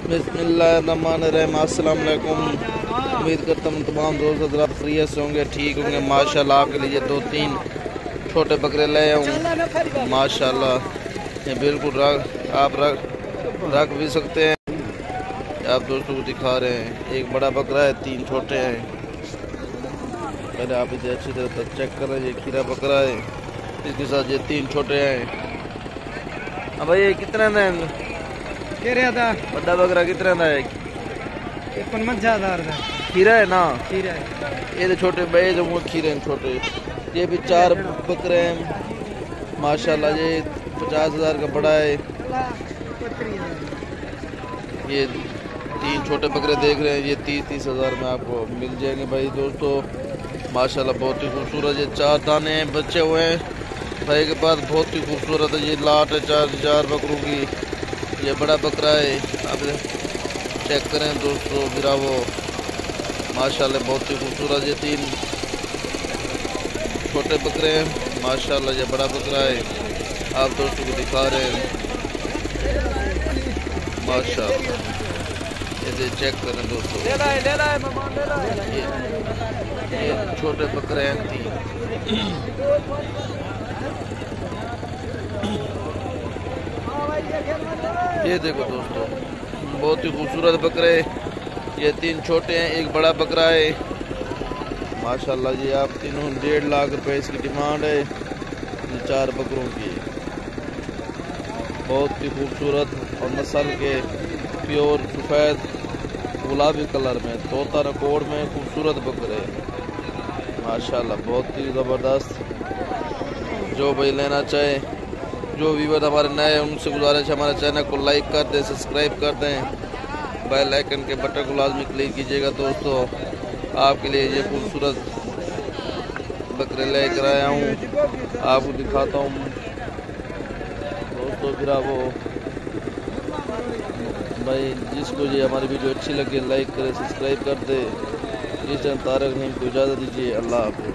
बिस्मिल्लाहिर्रहमानिर्रहीम। अस्सलाम वालेकुम। उम्मीद करता हूँ तमाम दोस्त हज़रात खैरियत से होंगे, ठीक होंगे। माशाल्लाह आपके लिए 2-3 छोटे बकरे ले आऊँ। माशाल्लाह ये बिल्कुल आप रख भी सकते हैं। आप दोस्तों को दिखा रहे हैं, एक बड़ा बकरा है, 3 छोटे हैं। पहले आप इसे अच्छी तरह चेक कर रहे हैं। ये खीरा बकरा है, इसके साथ ये 3 छोटे हैं। अब भाई ये कितना है? बड़ा बकरा कितना है? 50,000 खीरा है ना? खीरा है। ये तो छोटे भाई जो वो खीरे हैं छोटे। ये भी 4 बकरे हैं माशाल्लाह। ये 50,000 का बड़ा है। ये 3 छोटे बकरे देख रहे हैं, ये 30,000 में आपको मिल जाएंगे भाई दोस्तों। माशाल्लाह बहुत ही खूबसूरत। ये 4 दाने हैं, बच्चे हुए हैं भाई के पास, बहुत ही खूबसूरत है। ये लाट है 4 बकरों की। ये बड़ा बकरा है, आप चेक करें दोस्तों। फिर वो माशाल्लाह बहुत ही खूबसूरत। ये 3 छोटे बकरे हैं माशाल्लाह। ये बड़ा बकरा है, आप दोस्तों को दिखा रहे हैं माशाल्लाह। ये चेक करें दोस्तों। ये छोटे बकरे हैं 3। ये देखो दोस्तों, बहुत ही खूबसूरत बकरे। ये 3 छोटे हैं, एक बड़ा बकरा है माशाल्लाह। ये आप तीनों 1.5 लाख रुपए इसकी डिमांड है। ये 4 बकरों की बहुत ही खूबसूरत और नस्ल के प्योर सफ़ेद गुलाबी कलर में, तोता रिकॉर्ड में खूबसूरत बकरे माशाल्लाह, बहुत ही ज़बरदस्त। जो भाई लेना चाहे, जो व्यूअर हमारे नए हैं, उनसे गुजारिश है हमारे चैनल को लाइक कर दें, सब्सक्राइब कर दें, बेल आइकन के बटन को लाजमी क्लिक कीजिएगा दोस्तों। आपके लिए ये खूबसूरत बकरे लेकर आया हूँ, आपको दिखाता हूँ दोस्तों। फिर वो भाई जिसको ये हमारी वीडियो अच्छी लगे लाइक करें, सब्सक्राइब कर दे। इस तारक नहीं को इजाज़त दीजिए। अल्लाह हाफ़िज़।